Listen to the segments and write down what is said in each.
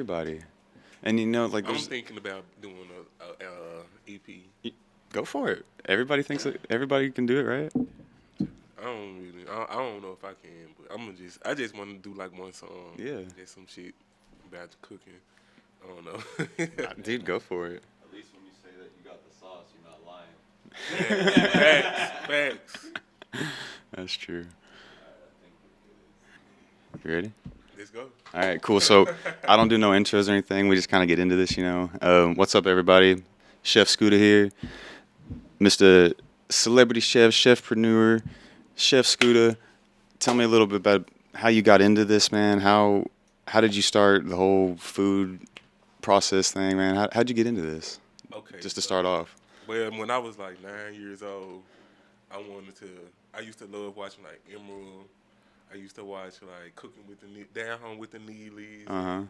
everybody. And you know, like I'm there's thinking about doing a EP. go for it. Everybody thinks that everybody can do it, right? I don't know if I can, but I just want to do like one song, Yeah. just some shit about the cooking. I don't know. Dude, go for it. At least when you say that you got the sauce, you're not lying. Facts. That's true. Alright, I think we're good. You ready? Let's go. All right, cool. So I don't do no intros or anything. We just kind of get into this, you know. What's up, everybody? Chef Scoota here, Mr. Celebrity Chef, Chefpreneur, Chef Scoota. Tell me a little bit about how you got into this, man. How did you start the whole food process thing, man? How'd you get into this? Okay. Just to so- start off. Well, when I was like 9 years old, I used to love watching like Emerald. I used to watch like Cooking with Down Home with the Neelys. Uh huh.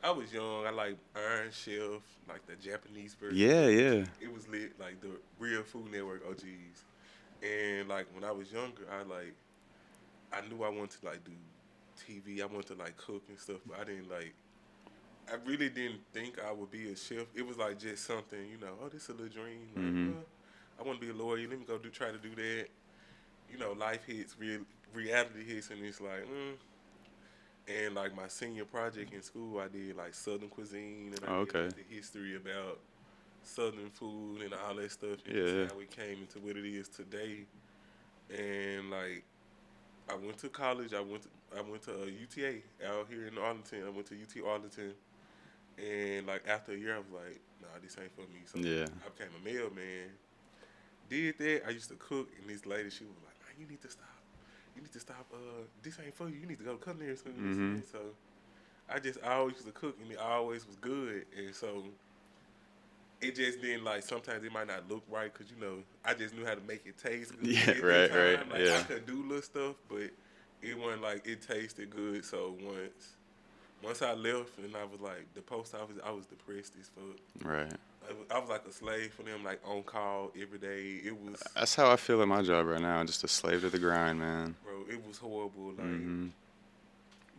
I was young. I like Iron Chef, like the Japanese version. Yeah, yeah. It was lit, like the real Food Network OGs. And like when I was younger, I knew I wanted to like do TV. I wanted to like cook and stuff, but I really didn't think I would be a chef. It was like just something, oh, this is a little dream. Like, Mhm. I want to be a lawyer. Let me go try to do that. Life hits, reality hits, and it's like, And like my senior project in school, I did like Southern cuisine, and I Oh, did okay. like, the history about Southern food and all that stuff. And Yeah, that's yeah. how we came into what it is today. And like, I went to college. I went to UTA out here in Arlington. I went to UT Arlington, and like after a year, I was like, nah, this ain't for me. So Yeah. I became a mailman. Did that. I used to cook, and this lady, she was like, man, you need to stop. You need to stop. This ain't for you. You need to go to culinary school. Mhm. So I always used to cook, and it always was good. And so it just didn't like. Sometimes it might not look right because I just knew how to make it taste good. Yeah, at that right, time. right, Like yeah. I could do little stuff, but it wasn't like it tasted good. So once I left, and I was like the post office, I was depressed as fuck. Right. I was like a slave for them, like on call every day. It was, That's how I feel at my job right now. Just a slave to the grind, man. bro. It was horrible. Like Mhm.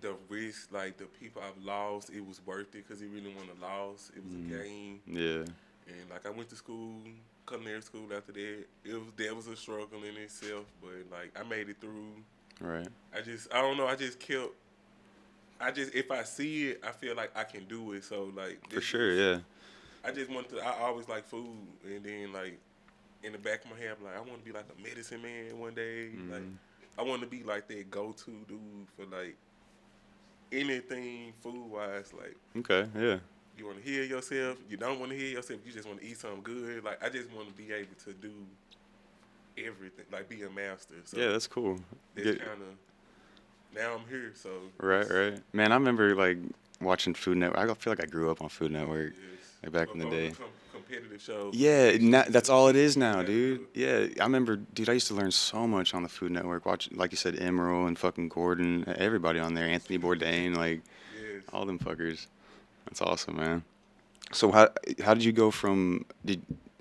the risk, like the people I've lost, it was worth it because it really wasn't a loss. It was a gain. Yeah. And like I went to school, culinary school after that. That was a struggle in itself, but like I made it through. Right. I don't know. If I see it, I feel like I can do it. So like For sure. Yeah. I just wanted to. I always like food, and then like in the back of my head, I'm like I want to be like a medicine man one day. Like I want to be like that go-to dude for like anything food-wise. Like Okay. Yeah. you want to heal yourself, you don't want to heal yourself, you just want to eat something good. Like I just want to be able to do everything, like be a master. So Yeah. That's cool. that's Get- kind of now I'm here. So Right. Right. Man, I remember like watching Food Network. I feel like I grew up on Food Network. yes. Like back in the Before day. competitive shows. Yeah, that's all it is now, Yeah, dude. Yeah, I remember, dude. I used to learn so much on the Food Network. Watch, like you said, Emerald and fucking Gordon, everybody on there, Anthony Bourdain, like Yes. all them fuckers. That's awesome, man. So how did you go from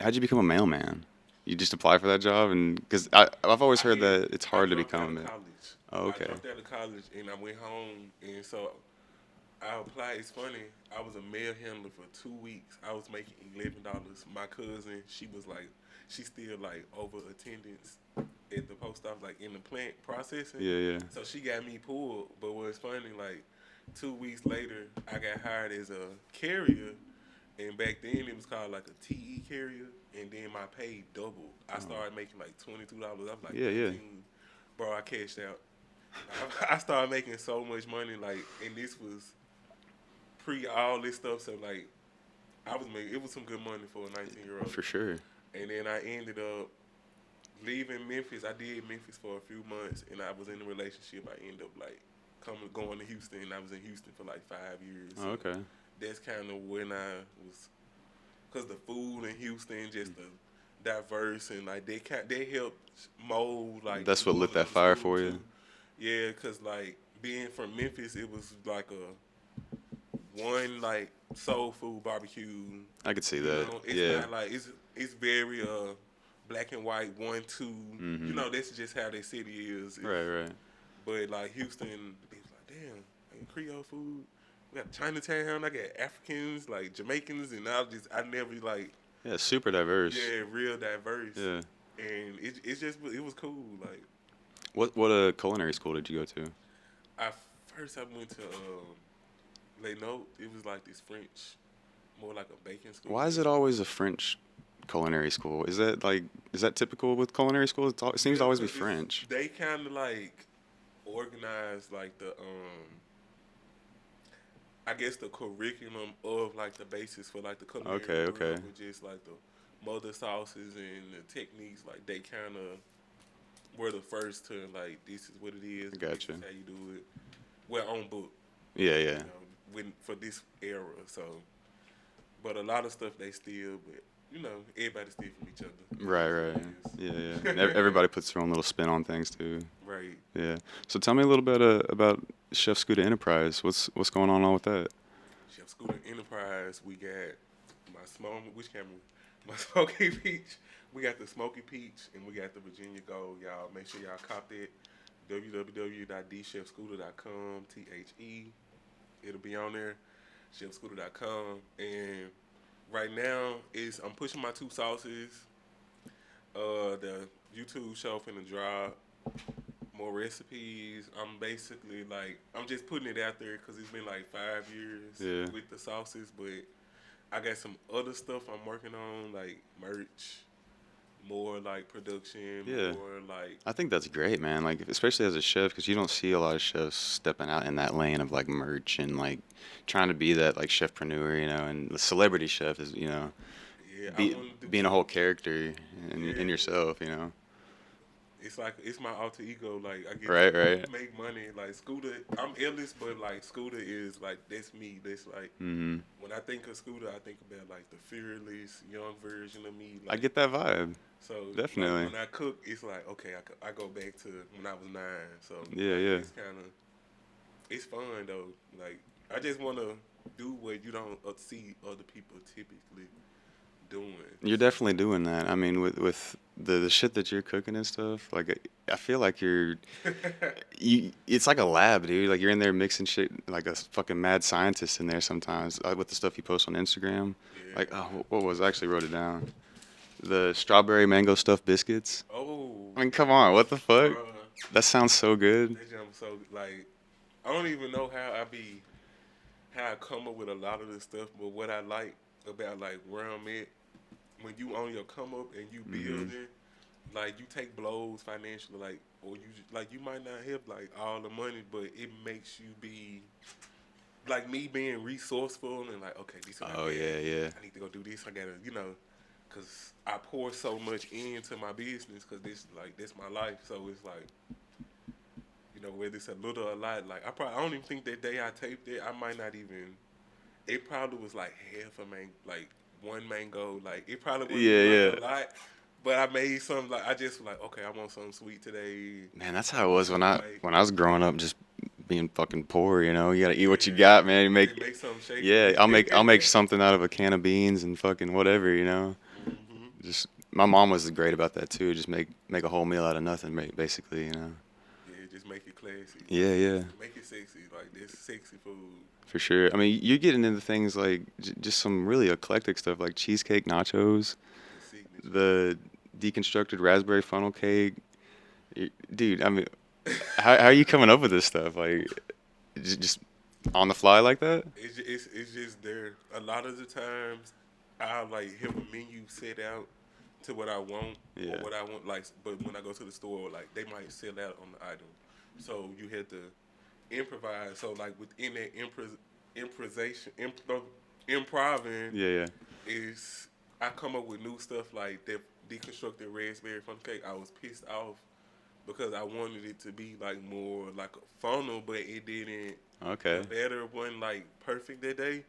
how'd you become a mailman? You just apply for that job, and because I've always heard that it's hard to I dropped out become of it. college. Oh, okay. I dropped out of college and I went home, and so I applied. It's funny. I was a mail handler for 2 weeks. I was making $11. My cousin, she still like over attendance at the post office, like in the plant processing. Yeah, yeah. So she got me pulled. But what's funny, like 2 weeks later, I got hired as a carrier, and back then it was called like a TE carrier, and then my pay doubled. I started making like $22. I was like, Yeah, yeah. 18. Bro, I cashed out. I started making so much money, like, and this was pre all this stuff. So like, it was some good money for a 19-year-old. For sure. And then I ended up leaving Memphis. I did Memphis for a few months, and I was in a relationship. I ended up like going to Houston, and I was in Houston for like 5 years. Oh, okay. That's kind of when I was, cause the food in Houston, just the diverse, and like they helped mold like. That's what lit that the fire food, for you? too. Yeah, cause like being from Memphis, it was like a one like soul food barbecue. I could see You that. know, it's Yeah. not like it's very black and white 1, 2. Mhm. You know, that's just how their city is. Right, right. But like Houston, they was like, damn, like Creole food. we got Chinatown. I got Africans, like Jamaicans, and I never like, Yeah, super diverse. yeah, real diverse. Yeah. And it was cool. Like What culinary school did you go to? I first I went to Les Notes. It was like this French, more like a baking school. Why is it always a French culinary school? Is that typical with culinary schools? It seems to Yeah, always be because French. they kind of like organize like the I guess the curriculum of like the basis for like the culinary Okay, world okay. with just like the mother sauces and the techniques. Like they kind of were the first to like this is what it is. I This gotcha. is how you do it. Well, on book, Yeah, you yeah. know, when for this era. So, but a lot of stuff they steal, but you know, everybody steal from each other. Right, That's right. what Yeah, it yeah. is. Everybody puts their own little spin on things too. Right. Yeah. So tell me a little bit about Chef Scoota Enterprise. What's going on with that? Chef Scooter Enterprise, we got my small, which camera? My Smoky Peach. We got the Smoky Peach and we got the Virginia Gold. Y'all make sure y'all cop that. www.dchefscooter.com. It'll be on there. Chefscooter.com. And right now I'm pushing my two sauces. The YouTube show finna drop more recipes. I'm basically like I'm just putting it out there because it's been like 5 years Yeah. with the sauces, but I got some other stuff I'm working on like merch, more like production, Yeah. more like I think that's great, man. Like, especially as a chef, because you don't see a lot of chefs stepping out in that lane of like merch and like trying to be that like chefpreneur, you know. And the celebrity chef is, you know, yeah. I be want to do being a whole character in Yeah. yourself, you know. It's like it's my alter ego. Like I get Right, to right. make money. Like Scooter, I'm illest, but like Scooter is like that's me. That's like Hmm. when I think of Scooter, I think about like the fearless young version of me. I Like get that vibe. so, Definitely. like when I cook, it's like okay, I go back to when I was 9. So Yeah, like, yeah. it's fun though. Like I just want to do what you don't see other people typically doing. You're definitely doing that. I mean, with the shit that you're cooking and stuff, like I feel like it's like a lab, dude. Like you're in there mixing shit like a fucking mad scientist in there sometimes with the stuff you post on Instagram. Yeah. Like, oh, what was I actually wrote it down? The strawberry mango stuffed biscuits. Oh, I mean, come on, what the fuck? bruh, That sounds so good. that jump so like I don't even know how I come up with a lot of this stuff, but what I like about like where I'm at when you on your come up and you building, like you take blows financially, like or you might not have like all the money, but it makes you be like me being resourceful and like okay, this is what I Oh got. yeah, yeah. I need to go do this. I gotta because I pour so much into my business because this my life. So it's like whether it's a little or a lot. Like I don't even think that day I taped it, I might not even. It probably was like half a like one mango. Like it probably wasn't Yeah, like yeah. a lot, but I made something like I just was like okay, I want something sweet today. Man, that's I how it want was something like when I was growing up, just being fucking poor. You know, you gotta eat what you yeah, got, man. You and make make something shake. Yeah, I'll make something out of a can of beans and fucking whatever, you know. hmm Just my mom was great about that too. Just make a whole meal out of nothing, basically, you know. Yeah, just make it classy. Yeah, yeah, Make it sexy. Like this sexy food. for sure. I mean, you're getting into things like just some really eclectic stuff, like cheesecake nachos, The signature. the deconstructed raspberry funnel cake. Dude, I mean, how are you coming up with this stuff? Like, just on the fly like that? It's just there. A lot of the times, I like have a menu set out to what I want Yeah. or what I want. Like, but when I go to the store, like they might sell out on the item, so you have to improvise. So like within that improvisation, improving Yeah, yeah. is I come up with new stuff like that deconstructed raspberry funnel cake. I was pissed off because I wanted it to be like more like a funnel, but it didn't. Okay. The batter wasn't like perfect that day.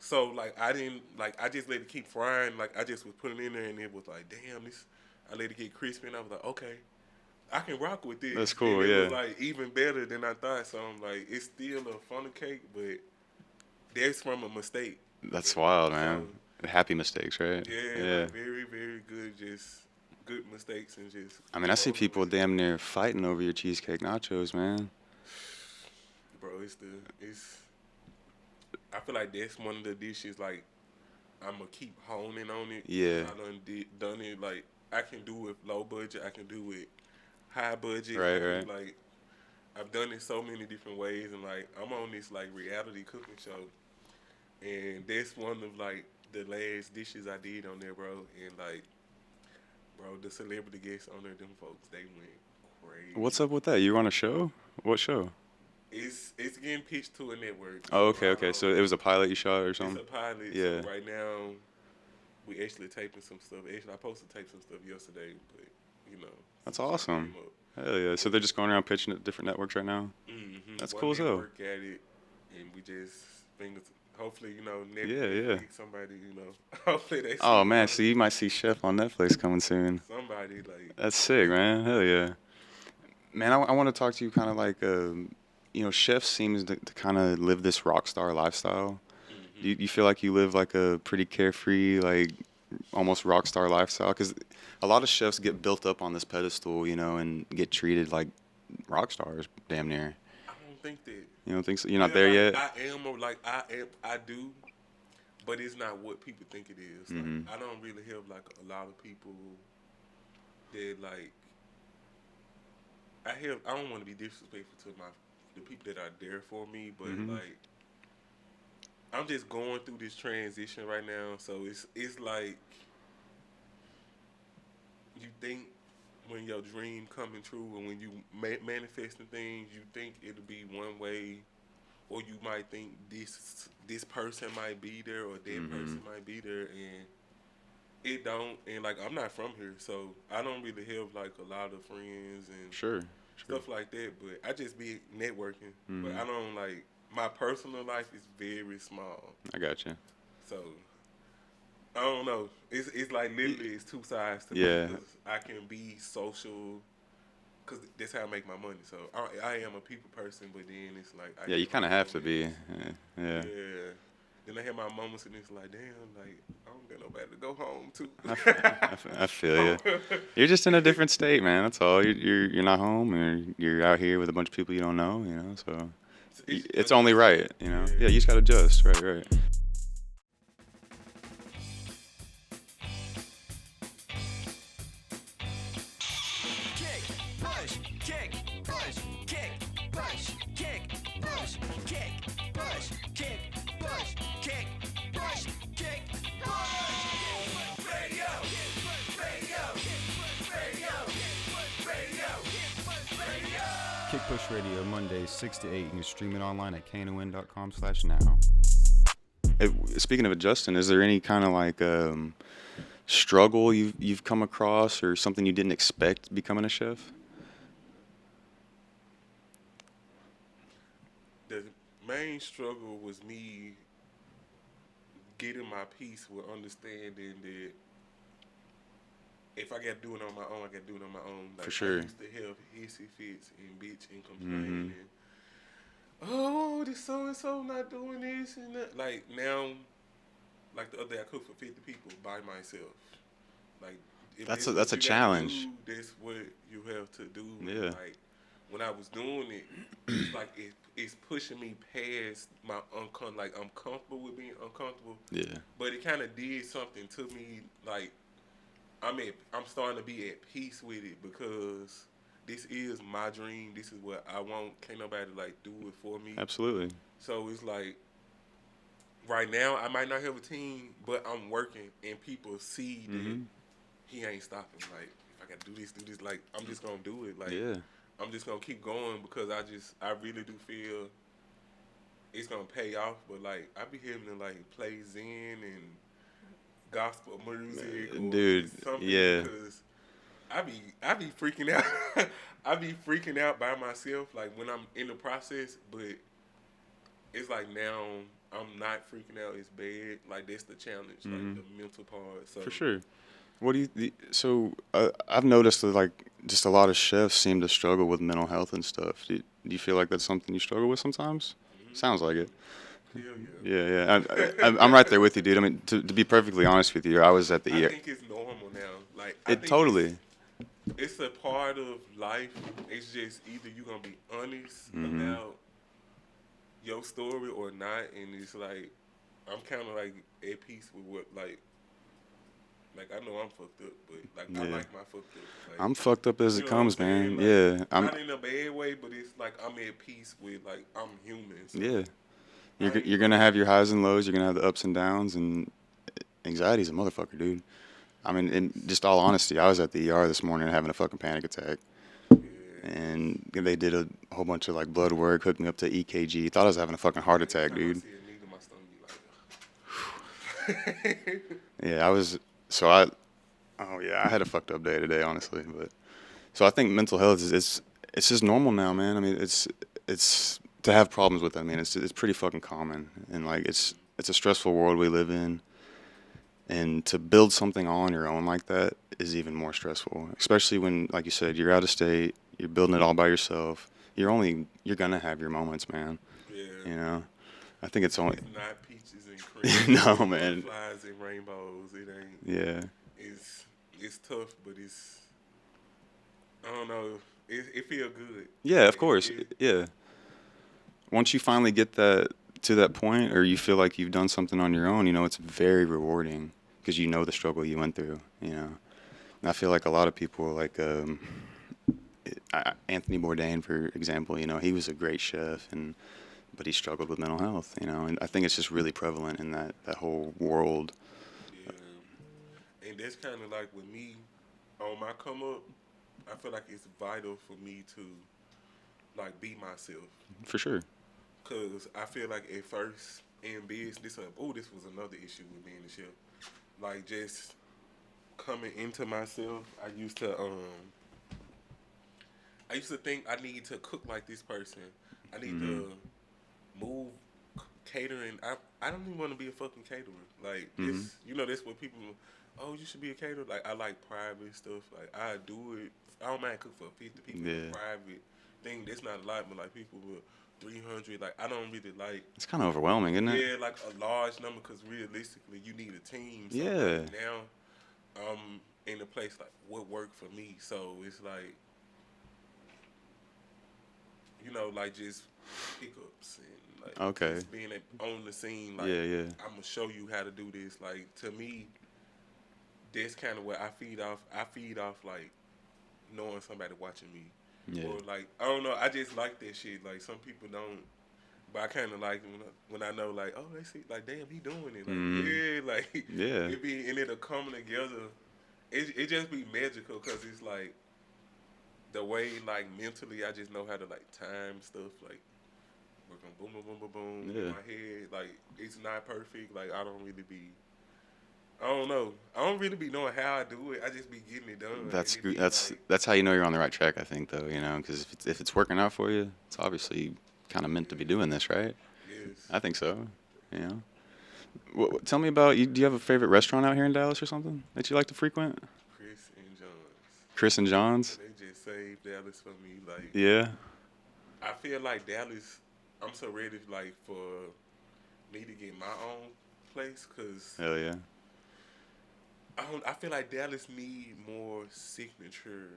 So like I didn't like I just let it keep frying. Like I just was putting it in there and it was like, damn, this I let it get crispy and I was like, okay, I can rock with this. That's cool, And it was yeah. like even better than I thought. So I'm like, it's still a funnel cake, but that's from a mistake. That's wild, man. So, Happy mistakes, right? yeah, Yeah. like very, very good, just good mistakes and just I mean, I see over people with it. damn near fighting over your cheesecake nachos, man. Bro, it's I feel like that's one of the dishes like I'm gonna keep honing on it. Yeah. I done it like I can do it low budget. I can do it high budget. Right, right. Like I've done it so many different ways, and like I'm on this like reality cooking show, and that's one of like the last dishes I did on there, bro. And like, bro, the celebrity guests on there, them folks, they went crazy. What's up with that? You on a show? What show? It's getting pitched to a network. Oh, okay, okay. So it was a pilot you shot or It's something? a pilot. Yeah. So right now, we actually taping some stuff. Actually, I posted tape some stuff yesterday, but you know. That's awesome. Hell yeah. So they're just going around pitching at different networks right now? Mm-hmm. That's One cool as hell. network at it, and we just hopefully, you know, Yeah, Netflix, yeah. somebody, you know, hopefully they see Oh, man. So you might see Chef on Netflix coming soon. somebody like. That's sick, man. Hell yeah. Man, I want to talk to you kind of like, you know, Chef seems to kind of live this rock star lifestyle. Mm-hmm. You feel like you live like a pretty carefree, like almost rock star lifestyle? Because a lot of chefs get built up on this pedestal, you know, and get treated like rock stars, damn near. I don't think that. You don't think so? You're not there like, yet? I do, but it's not what people think it is. Like, Mhm. I don't really have like a lot of people that like. I don't want to be disrespectful to the people that are there for me, but Mhm. like I'm just going through this transition right now, so it's like you think when your dream coming true and when you manifesting things, you think it'll be one way, or you might think this person might be there or that Mhm. person might be there, and it don't. And like I'm not from here, so I don't really have like a lot of friends and Sure. stuff like that. But I just be networking. But Mhm. I don't like my personal life is very small. I got you. So I don't know. It's like literally it's two sides to Yeah. me. 'Cause I can be social, cause that's how I make my money. So I am a people person, but then it's like Yeah, you kind of have to be. Yeah. Yeah. Then I have my moments and it's like, damn, like I don't got nobody to go home to. I feel you. You're just in a different state, man. That's all. You're not home, and you're out here with a bunch of people you don't know. You know, so it's only right. You know. Yeah, you just gotta adjust. Right, right. Kick Push Radio, Mondays 6 to 8. You can stream it online at knon.com/now. Speaking of adjusting, is there any kind of like struggle you've come across or something you didn't expect becoming a chef? The main struggle was me getting my peace with understanding that if I got to do it on my own, I got to do it on my own. Like, For sure. I used to have hissy fits and bitch and complain Mhm. and, oh, this so-and-so not doing this and that. Like, now, like the other day, I cooked for 50 people by myself. Like, if That's this a what you gotta challenge. do, that's what you have to do. Yeah. Like, when I was doing it, it's like it's pushing me past my like I'm comfortable with being uncomfortable. Yeah. But it kind of did something to me. Like I'm starting to be at peace with it because this is my dream. This is what I want. Can't nobody like do it for me. Absolutely. So it's like right now I might not have a team, but I'm working and people see that Mhm. he ain't stopping. Like if I gotta do this, like I'm just gonna do it. Like Yeah. I'm just gonna keep going because I really do feel it's gonna pay off. But like I be having to like play Zen and gospel music or Dude, something yeah. because I be freaking out. I be freaking out by myself like when I'm in the process, but it's like now I'm not freaking out as bad. Like that's the challenge, Mhm. like the mental part. So For sure. What do you? So I've noticed that like just a lot of chefs seem to struggle with mental health and stuff. Do you feel like that's something you struggle with sometimes? Mhm. Sounds like it. Hell yeah. Yeah, yeah. I'm right there with you, dude. I mean, to be perfectly honest with you, I was at the I ER. think it's normal now. Like I It think totally. it's a part of life. It's just either you're gonna be honest Mhm. about your story or not, and it's like I'm kind of like at peace with what like I know I'm fucked up, but like I Yeah. like my fucked up. Like I'm fucked up as you it know what I'm comes, saying? man. Like Yeah. not in a bad way, but it's like I'm at peace with like I'm human. So Yeah. I You're ain't gonna really have your highs and lows. You're gonna have the ups and downs, and anxiety's a motherfucker, dude. I mean, in just all honesty, I was at the ER this morning having a fucking panic attack, yeah. and they did a whole bunch of like blood work, hooked me up to EKG. Thought I was having a fucking heart Every attack, time I dude. see a needle, my stomach be like. Yeah, I was. So I. Oh yeah, I had a fucked up day today, honestly. But so I think mental health is it's just normal now, man. I mean, it's to have problems with it. I mean, it's pretty fucking common, and like it's a stressful world we live in. And to build something all on your own like that is even more stressful, especially when, like you said, you're out of state, you're building it all by yourself. You're gonna have your moments, man. Yeah. You know, I think it's only It's not peaches and cream, no, and man. butterflies and rainbows. It ain't. Yeah, It's tough, but it's I don't know. It feel good. yeah, of Like course, yeah. Once you finally get that to that point, or you feel like you've done something on your own, you know, it's very rewarding because you know the struggle you went through. You know, and I feel like a lot of people, like Anthony Bourdain, for example, you know, he was a great chef, and but he struggled with mental health, you know, and I think it's just really prevalent in that whole world. yeah. And that's kind of like with me on my come up. I feel like it's vital for me to like be myself. For sure. Cause I feel like at first in business, this was another issue with being a chef. Like just coming into myself, I used to think I need to cook like this person. I need Hmm. to move catering. I don't even want to be a fucking caterer. Like Hmm. this, that's what people. Oh, you should be a caterer. Like I like private stuff. Like I do it. I don't mind cook for 50 people in Yeah, a private thing. That's not a lot, but like people with 300. Like I don't really like. it's kind of overwhelming, isn't it? Yeah, like a large number because realistically, you need a team. So Yeah, like now, I'm in a place like what worked for me. So it's like like just pickups and like okay. just being on the scene. Like Yeah, yeah, I'm gonna show you how to do this. Like to me, that's kind of what I feed off. I feed off like knowing somebody watching me, yeah. or like I don't know. I just like that shit. Like some people don't. But I kind of like when I know like, oh, they see like, damn, he doing it. Like, Mm, yeah, like yeah. it be and it'll come together. It just be magical because it's like the way like mentally I just know how to like time stuff like working boom boom boom boom boom in Yeah. my head. Like it's not perfect. Like I don't really be. I don't know. I don't really be knowing how I do it. I just be getting it done. That's And it be that's like, that's how you know you're on the right track, I think, though. You know, because if it's working out for you, it's obviously kind of meant to be doing this, right? yes, I think so. You know. Tell me about you. Do you have a favorite restaurant out here in Dallas or something that you like to frequent? Chris and John's. Chris and John's. They just saved Dallas for me. Like Yeah. I feel like Dallas. I'm so ready like for me to get my own place because Hell yeah. I feel like Dallas need more signature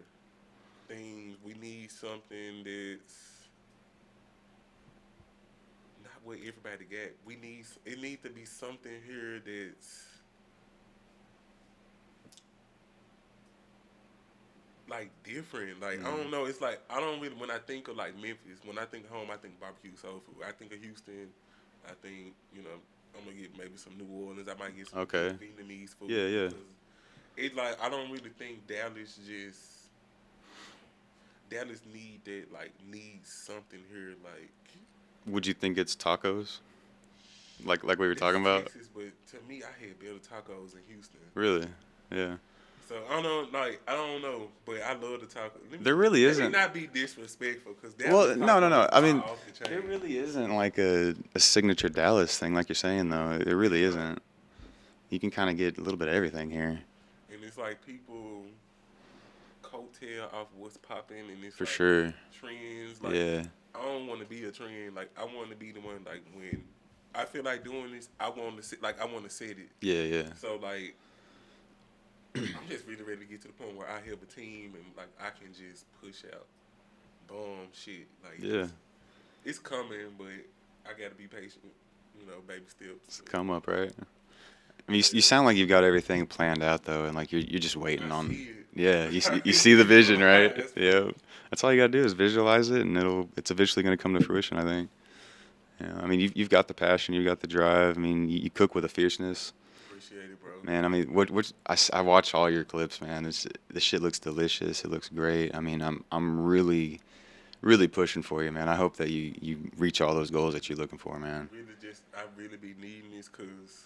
things. We need something that's not what everybody got. It needs to be something here that's like different. Like I Mm. don't know. It's like I don't really when I think of like Memphis. When I think of home, I think barbecue soul food. I think of Houston. I think I'm gonna get maybe some New Orleans. I might get some Okay. Vietnamese food. Yeah, yeah. 'Cause it's like I don't really think Dallas needs something here like Would you think it's tacos? Like we were it's talking about? Texas, but to me I had better tacos in Houston. Really? Yeah. So I don't know, but I love the taco. There really Let me isn't. not be disrespectful because Well, Dallas no, no, no. tacos I are mean, off the there chain. really isn't like a signature Dallas thing, like you're saying, though. There really isn't. You can kind of get a little bit of everything here, And it's like people coattail off what's popping, and it's for like sure. trends. Like Yeah, I don't want to be a trend. Like I want to be the one. Like when I feel like doing this, I want to sit. Like I want to set it. yeah, yeah, So like I'm just really ready to get to the point where I have a team and like I can just push out bomb shit. Like yeah. it's coming, but I gotta be patient. Baby steps. It's come up, right? I mean, you sound like you've got everything planned out though, and like you're just waiting I on. see it. Yeah, I you see the vision, right? visualize. Yeah, that's all you gotta do is visualize it, and it's eventually gonna come to fruition. I think. Yeah, I mean, you've got the passion, you've got the drive. I mean, you cook with a fierceness, Appreciate it, bro. man. I mean, I watch all your clips, man. This shit looks delicious. It looks great. I mean, I'm really pushing for you, man. I hope that you reach all those goals that you're looking for, man. I really be needing this because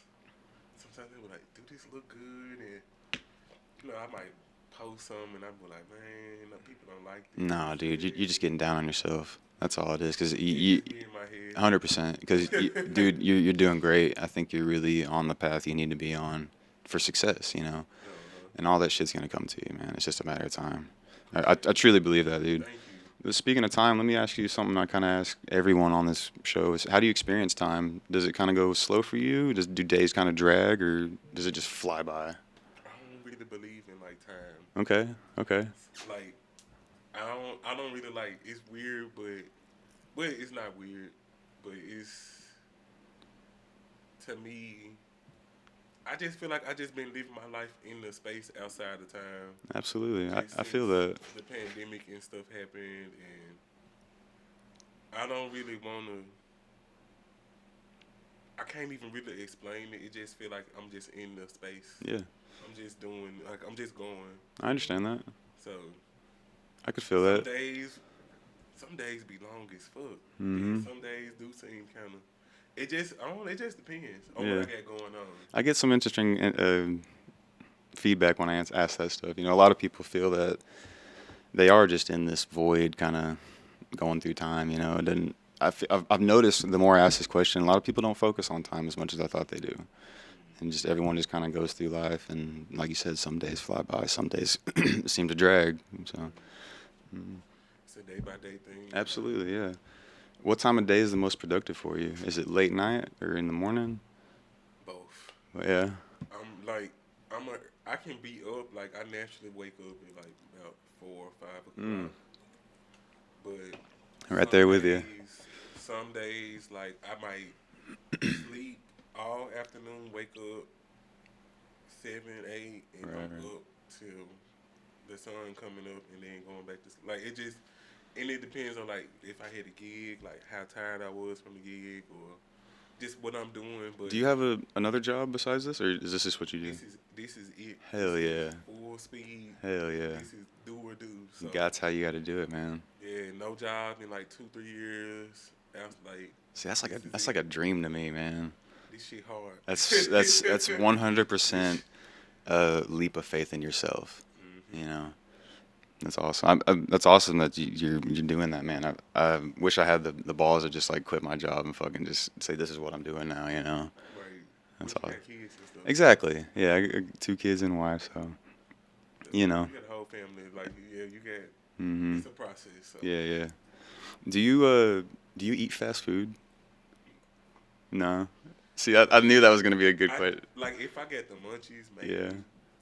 sometimes they be like, do this look good? And, I might post some and I be like, man, no, people don't like this. Nah, dude, you're just getting down on yourself. That's all it is. Cause It's you just me in my head. 100%. Because dude, you're doing great. I think you're really on the path you need to be on for success. And all that shit's gonna come to you, man. It's just a matter of time. I truly believe that, dude. Thank you. But speaking of time, let me ask you something I kind of ask everyone on this show: is how do you experience time? Does it kind of go slow for you? Do days kind of drag, or does it just fly by? I don't really believe in like time. Okay. Like I don't really like. It's weird, but it's not weird. But it's to me. I just feel like I just been living my life in the space outside of time. Absolutely, Just I feel since that. the pandemic and stuff happened, and I don't really want to. I can't even really explain it. It just feel like I'm just in the space. Yeah, I'm just doing like I'm just going. I understand that. So I could feel some that. some days be long as fuck. Mhm. And some days do seem kind of. It just It just depends on Yeah. what I got going on. I get some interesting feedback when I ask that stuff. A lot of people feel that they are just in this void, kind of going through time. It doesn't. I've noticed the more I ask this question, a lot of people don't focus on time as much as I thought they do, and just everyone just kind of goes through life. And like you said, some days fly by, some days seem to drag. So. It's a day by day thing. Absolutely, yeah. What time of day is the most productive for you? Is it late night or in the morning? Both. Yeah. I'm like I can be up like I naturally wake up at like about 4 or 5 o'clock. But Right there with you. Some days like I might sleep all afternoon, wake up 7, 8, and Right. I'm up till the sun coming up, and then going back to sleep. Like it depends on like if I had a gig, like how tired I was from the gig, or just what I'm doing. But Do you have another job besides this, or is this just what you do? this is it. Hell This yeah. is full speed. Hell yeah. This is do or do. So That's how you got to do it, man. yeah, no job in like 2-3 years. I was like, See, that's like This is that's it. like a dream to me, man. this shit hard. That's 100% a leap of faith in yourself. Mhm. That's awesome. That's awesome that you're doing that, man. I wish I had the balls to just like quit my job and fucking just say this is what I'm doing now. Right. That's But you awesome. got kids and stuff. Exactly. Yeah, I got 2 kids and a wife, so. You got a whole family. Like yeah, you got. Mhm. It's a process. So. Yeah. Do you eat fast food? No. See, I knew that was gonna be a good question. Like if I get the munchies, maybe. Yeah.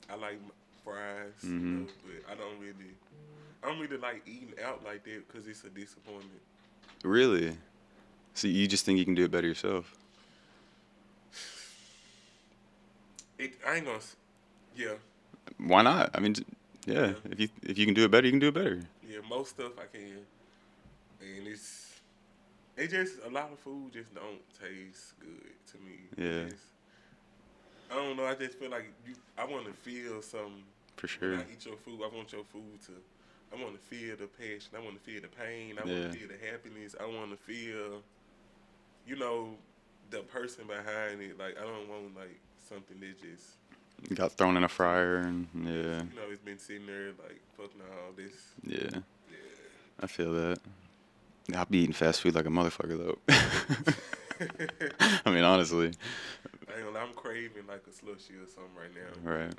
I like fries, Mhm. but I don't really like eating out like that because it's a disappointment. Really? So you just think you can do it better yourself? I ain't gonna. Yeah, Why not? I mean, yeah. Yeah. If you can do it better, you can do it better. yeah. Most stuff I can, and it just a lot of food just don't taste good to me. Yeah. I don't know. I just feel like I want to feel something. For When sure. I eat your food, I want your food to. I want to feel the passion. I want to feel the pain. I Yeah. want to feel the happiness. I want to feel, the person behind it. Like I don't want like something that just, Got thrown in a fryer and yeah. it's been sitting there like fuck no, this. Yeah. Yeah. I feel that. I'll be eating fast food like a motherfucker though. I mean, honestly. I ain't gonna lie, I'm craving like a slushy or something right now. Right.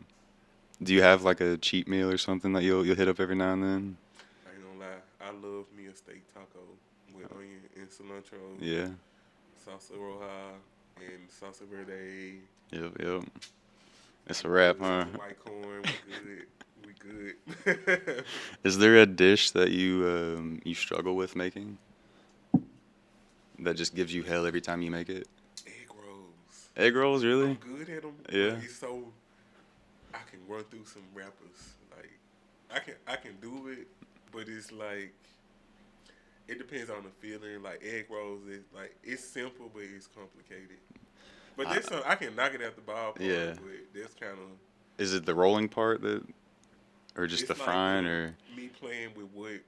Do you have like a cheat meal or something that you'll hit up every now and then? I ain't gonna lie, I love me a steak taco with onion and cilantro, Yeah. salsa roja, and salsa verde. Yep. It's a wrap, huh? White corn, we good. Is there a dish that you struggle with making? that just gives you hell every time you make it? Egg rolls. Egg rolls, I'm really? good at them, Yeah. but it's so I can run through some rappers. Like I can do it, but it's like it depends on the feeling. Like egg rolls is like it's simple, but it's complicated. But I, there's some I can knock it at the ballpark, yeah. but that's kind of Is it the rolling part that, or just the it's like frying, or? me playing with what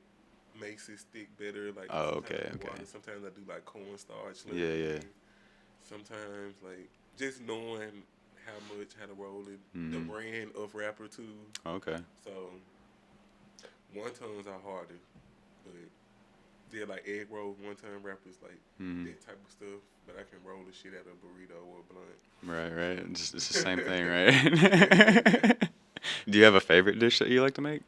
makes it stick better. Like Oh, sometimes okay, I do okay. water, sometimes I do like cornstarch. Yeah, yeah. Sometimes like just knowing how to roll it, the Mm-hmm. brand of rapper too. Okay. So one tons are harder, but they're like egg roll one ton rappers like Mm-hmm. that type of stuff. But I can roll the shit out of a burrito or a blunt. Right, right. Just it's the same thing, right? Do you have a favorite dish that you like to make?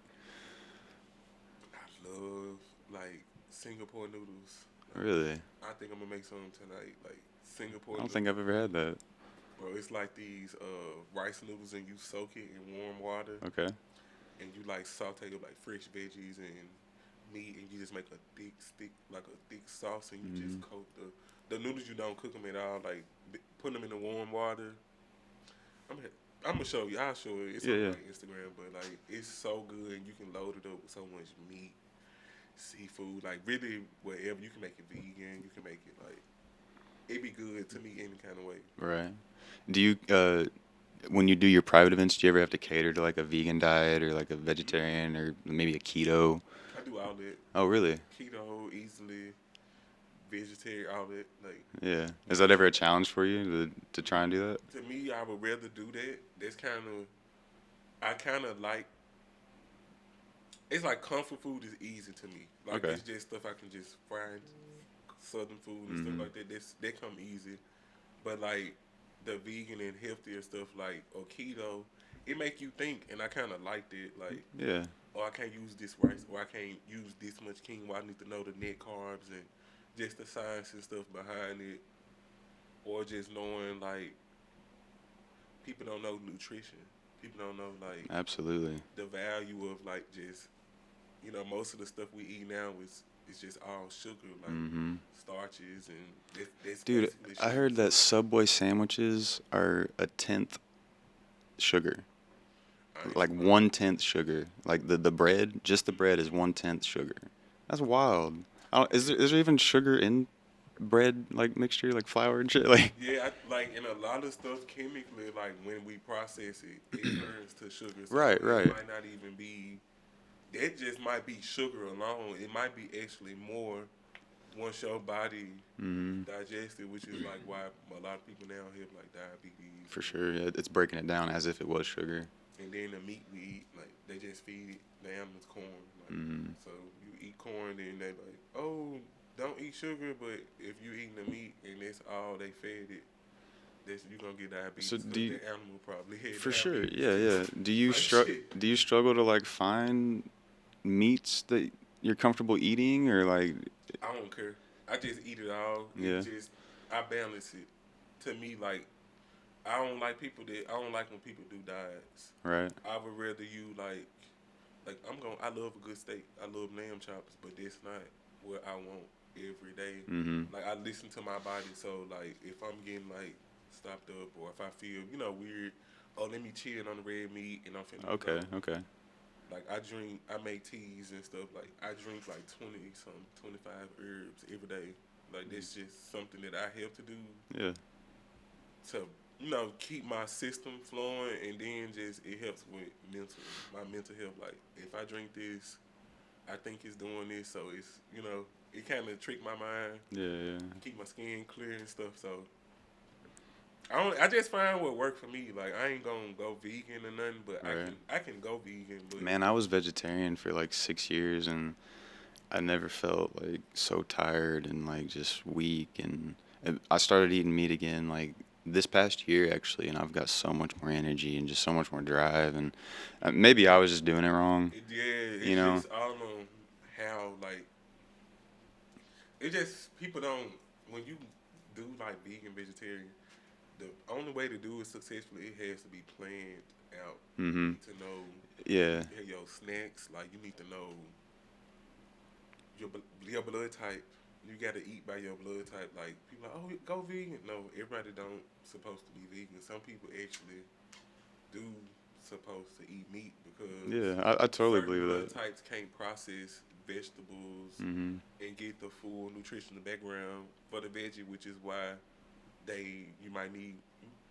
I love like Singapore noodles. Like, Really? I think I'm gonna make some tonight. Like I Singapore don't think I've noodles, ever had that. bro. It's like these rice noodles and you soak it in warm water Okay. and you like saute with like fresh veggies and meat and you just make a thick sauce and you just Mm-hmm. coat the noodles. You don't cook them at all. Like put them in the warm water. I'm gonna, I'm gonna show you. I'll show it. It's Yeah, on yeah. like Instagram, but like it's so good and you can load it up with so much meat, seafood, like really whatever. You can make it vegan. You can make it like it be good to me any kind of way. Right. Do you when you do your private events, do you ever have to cater to like a vegan diet or like a vegetarian or maybe a keto? I do all that Oh, really? keto, easily vegetarian, all that. Like Yeah. Is that ever a challenge for you to try and do that? to me, I would rather do that. That's kind of I kind of like. It's like comfort food is easy to me. Like Okay. it's just stuff I can just fry, southern food and stuff Mm-hmm. like that. That come easy. But like the vegan and healthier stuff like or keto, it make you think, and I kind of liked it. Like, Yeah. oh, I can't use this rice, or I can't use this much quinoa. I need to know the net carbs and just the science and stuff behind it, or just knowing like people don't know nutrition. People don't know like Absolutely. the value of like just most of the stuff we eat now is just all sugar like Mm-hmm. starches and that's Dude, basically I sugar. heard that Subway sandwiches are a tenth sugar. I ain't Like surprised. 1/10 sugar. Like the bread, just the bread is 1/10 sugar. That's wild. Is there even sugar in bread like mixture like flour and shit? Like Yeah, like in a lot of stuff chemically, like when we process it, it turns to sugar. So right, it right. might not even be. That just might be sugar alone. It might be actually more once your body Mm-hmm. digests it, which is like why a lot of people now have like diabetes. For sure. Yeah, it's breaking it down as if it was sugar. And then the meat we eat, like they just feed the animals corn. Like Mm-hmm. so, you eat corn, then they like, oh, don't eat sugar. But if you eating the meat and that's all they fed it, that's you gonna get diabetes. So 'cause do you, the animal probably had for sure. diabetes Yeah, too. yeah. Like shit. Do you struggle to like find meats that you're comfortable eating or like I don't care. I just eat it all. yeah, It just I balance it. To me, like I don't like when people do diets. right? I would rather you I love a good steak. I love lamb chops, but that's not what I want every day. Mm-hmm. Like I listen to my body, so like if I'm getting like stopped up or if I feel weird, oh let me chill on the red meat and I'm finna Okay, go. okay. Like I make teas and stuff. Like I drink like 25 herbs every day. Like that's just something that I have to do Yeah. to keep my system flowing, and then just it helps with my mental health. Like if I drink this, I think it's doing this, so it's it kind of trick my mind, Yeah, yeah. keep my skin clear and stuff. So I just find what worked for me. Like I ain't gonna go vegan or nothing, but Right. I can go vegan. But Man, I was vegetarian for like 6 years and I never felt like so tired and like just weak and I started eating meat again like this past year actually and I've got so much more energy and just so much more drive and maybe I was just doing it wrong, it's you know. just I don't know how like it just people don't when you do like vegan vegetarian. The only way to do it successfully, it has to be planned out. You Mhm. need to know Yeah. your snacks. Like you need to know your blood type. you gotta eat by your blood type. Like people are like, oh, go vegan. No, everybody don't supposed to be vegan. Some people actually do supposed to eat meat because Yeah, I totally certain believe blood that. types can't process vegetables Hmm. and get the full nutritional background for the veggie, which is why you might need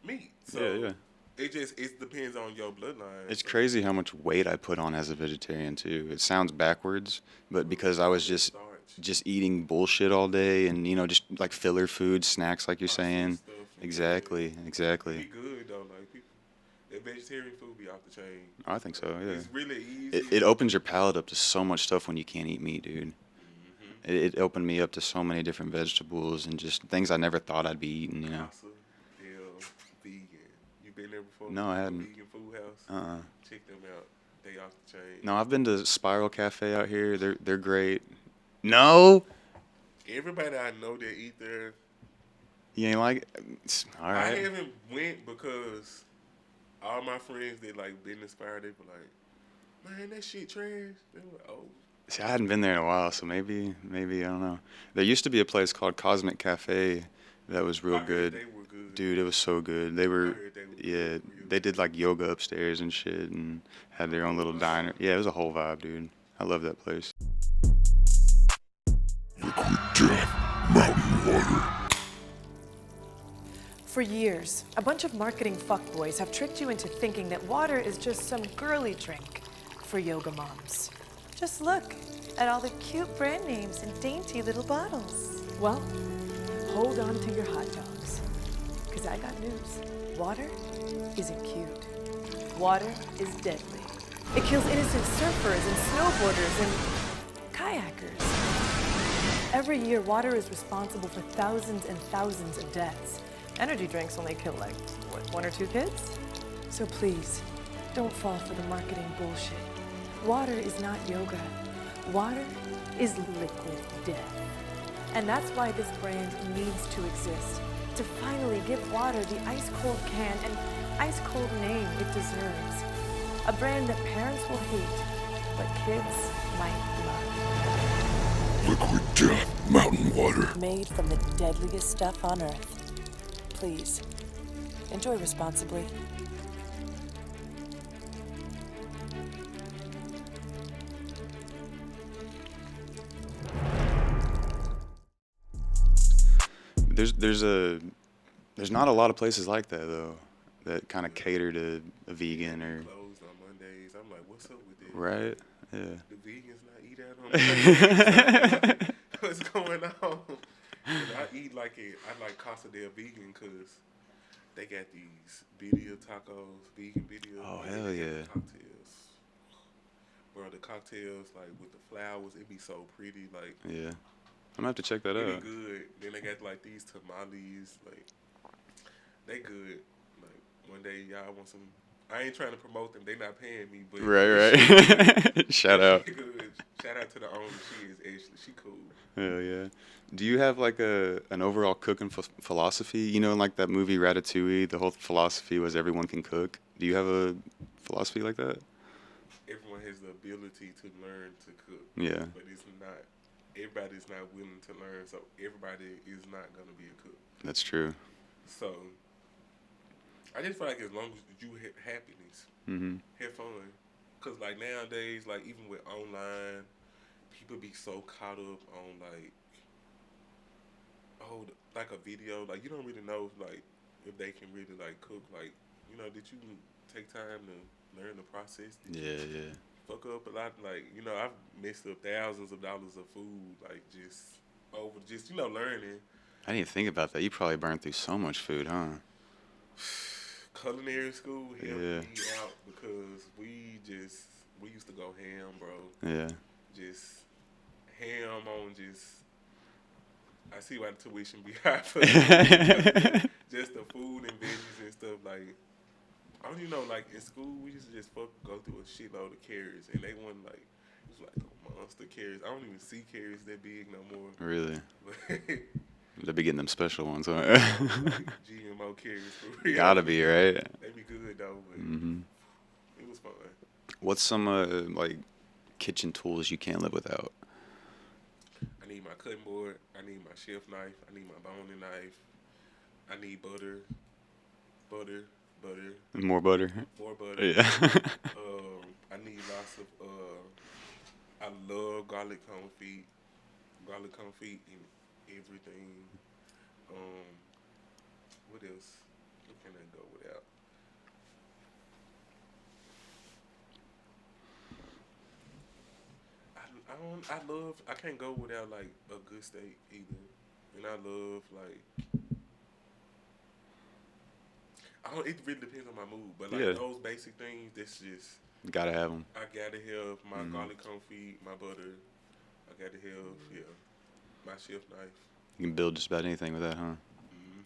meat. Yeah, So yeah. it depends on your bloodline. It's So crazy how much weight I put on as a vegetarian too. It sounds backwards, but because I all was that starch, just eating bullshit all day and just like filler food, snacks like you're saying. processed stuff, and yeah, Exactly, it be exactly. good though. Like people, that vegetarian food be off the chain. I think so, yeah. It's really It easy. opens your palate up to so much stuff when you can't eat meat, dude. Mm-hmm. It opened me up to so many different vegetables and just things I never thought I'd be eating. Casa Del Vegan. You been there before? No, I A hadn't. vegan food house. Uh-uh. Check them out. They off the chain. No, I've been to Spiral Cafe out here. They're great. No, Everybody I know that eat there, you ain't like. All I right. haven't went because all my friends that like been inspired, they were like, man, that shit trash. They were like, oh, See, I hadn't been there in a while, so maybe I don't know. There used to be a place called Cosmic Cafe that was real I heard good. they were good. Dude, it was so good. They I were, heard they were yeah, good, real they good. did like yoga upstairs and shit and had their own little diner. Yeah, it was a whole vibe, dude. I love that place. For years, a bunch of marketing fuckboys have tricked you into thinking that water is just some girly drink for yoga moms. Just look at all the cute brand names and dainty little bottles. Well, hold on to your hot dogs, because I got news. Water isn't cute. Water is deadly. It kills innocent surfers and snowboarders and kayakers. Every year, water is responsible for thousands and thousands of deaths. Energy drinks only kill like, what, 1 or 2 kids? So please, don't fall for the marketing bullshit. Water is not yoga. Water is liquid death. And that's why this brand needs to exist, to finally give water the ice-cold can and ice-cold name it deserves. A brand that parents will hate, but kids might love. Liquid death, mountain water. Made from the deadliest stuff on earth. Please, enjoy responsibly. There's not a lot of places like that though, that kind of cater to a vegan or Closed on Mondays. I'm like, what's up with that? right. Yeah. The vegans not eat out on Mondays. Like, what's going on? And I like Casa del Vegan because they got these video tacos, vegan video. Oh, and hell they got yeah. the cocktails. Bro, the cocktails like with the flowers, it be so pretty. Like Yeah. I'm gonna have to check that it out. be good. Then they got like these tamales, like they good. Like one day y'all want some. I ain't trying to promote them. They not paying me, but Right, right. Shout that out. shit good. Shout out to the owner. She is Ashley. She cool. Hell yeah. Do you have like an overall cooking philosophy? You know, in like that movie Ratatouille, the whole philosophy was everyone can cook. Do you have a philosophy like that? Everyone has the ability to learn to cook. Yeah. But it's not. Everybody's not willing to learn, so everybody is not gonna be a cook. That's true. So I just feel like as long as you have happiness, Mm-hmm. have fun. Cause like nowadays, like even with online, people be so caught up on like, oh, like a video, like you don't really know like if they can really like cook. Like, did you take time to learn the process? Did you Yeah, yeah. fuck up a lot? Like, I've messed up thousands of dollars of food, like just learning. I didn't even think about that. You probably burned through so much food, huh? Culinary school helped Yeah. me out because we used to go ham, bro. Yeah. Just ham on just. I see why the tuition be high for that. Just the food and veggies and stuff. Like, I don't even know. Like in school, we used to just go through a shitload of carrots, and they wasn't like it was like a monster carrots. I don't even see carrots that big no more. Really? But They'll be getting them special ones, huh? like GMO carrots for real. Gotta be, right? They be good though, but Mm-hmm. it was fun. What's some like kitchen tools you can't live without? I need my cutting board. I need my chef knife. I need my boning knife. I need butter, butter, butter, More butter. more butter. Yeah. I need lots of. I love garlic confit, and everything. What else? What can I go without? I don't. I love. I can't go without like a good steak either, and I love like. I don't. It really depends on my mood, but like Yeah. those basic things, that's just. Gotta have them. I gotta have my garlic confit, my butter. I gotta have my chef knife. You can build just about anything with that, huh?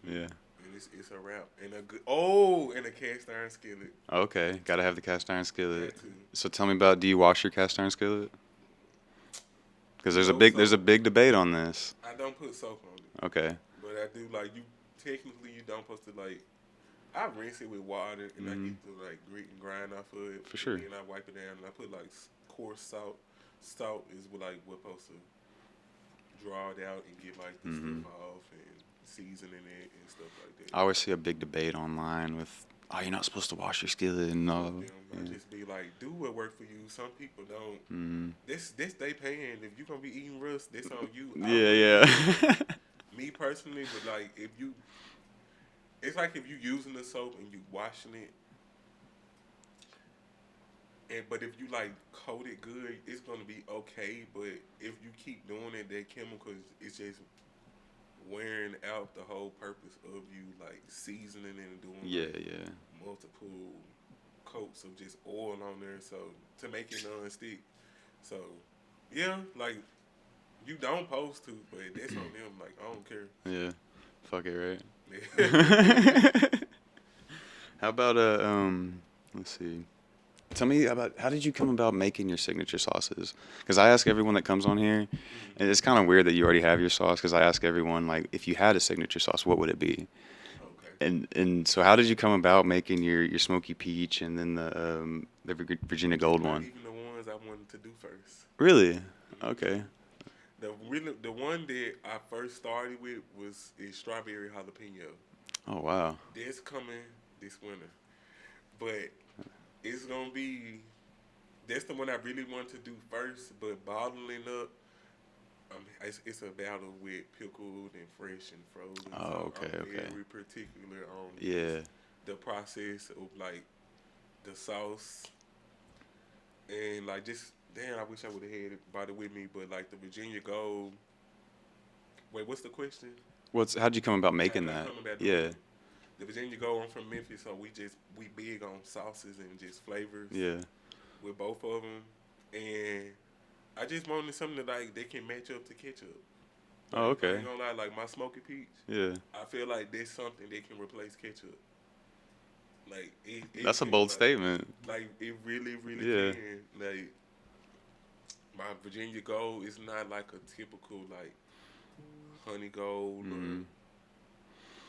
Yeah. And it's a wrap. And a good and a cast iron skillet. Okay. Gotta have the cast iron skillet. Got to. So tell me about, do you wash your cast iron skillet? Because there's No a soap. big debate on this. I don't put soap on it, Okay. but I do like you. Technically, you don't supposed to like. I rinse it with water and I get the like grit and grind off of it. For sure. And then I wipe it down and I put like coarse salt. Salt is what like what's supposed to draw it out and get like the stuff off and seasoning it and stuff like that. I always see a big debate online with, oh, you're not supposed to wash your skillet and all. I just be like, do what work for you. Some people don't. This they paying. If you gonna be eating rust, this on you. Yeah, yeah. Me personally, but like if you, it's like if you using the soap and you washing it, but if you like coat it good, it's gonna be okay. But if you keep doing it, that chemicals, it's just wearing out the whole purpose of you like seasoning and doing Yeah, like, yeah. multiple coats of just oil on there, so to make it non-stick. So yeah, like you don't post to, but that's on them. Like I don't care. Yeah. Fuck it, right? Yeah. How about let's see. Tell me about, how did you come about making your signature sauces? Because I ask everyone that comes on here, and it's kind of weird that you already have your sauce. Because I ask everyone, like, if you had a signature sauce, what would it be? Okay. And so how did you come about making your smoky peach and then the Virginia Gold Not one? even the ones I wanted to do first. Really? Okay. The one that I first started with is strawberry jalapeno. Oh wow. That's coming this winter, but it's gonna be. That's the one I really want to do first. But bottling up, it's a battle with pickled and fresh and frozen. Oh, So okay, I'm okay. very particular on Yeah. the process of like the sauce and like just damn. I wish I would have had it bought it with me, but like the Virginia Gold. Wait, what's the question? How'd you come about making How did I that? come about doing Yeah. it? The Virginia Gold, I'm from Memphis, so we big on sauces and just flavors Yeah. with both of them. And I just wanted something that like they can match up to ketchup. Oh, I okay. ain't gonna lie, like my smoky peach, Yeah. I feel like there's something that can replace ketchup. Like That's a can, bold like, statement. Like it really, really Yeah. can. Like my Virginia Gold is not like a typical like honey gold or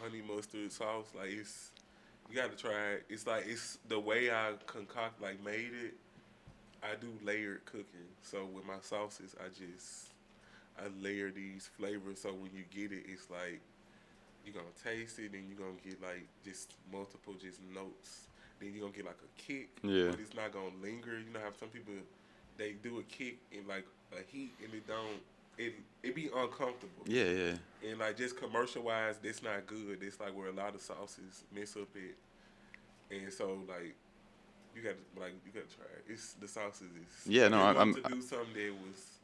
honey mustard sauce. Like it's you gotta try it. It's like it's the way I made it. I do layered cooking. So with my sauces, I layer these flavors. So when you get it, it's like you're gonna taste it, and you're gonna get like just multiple just notes. Then you're gonna get like a kick, Yeah. but it's not gonna linger. You know how some people they do a kick in like a heat, and it be uncomfortable. Yeah, yeah. And like just commercial wise, that's not good. It's like where a lot of sauces mess up it. And so like you gotta try it. It's the sauces is Yeah, no, I I'm- want to do something that was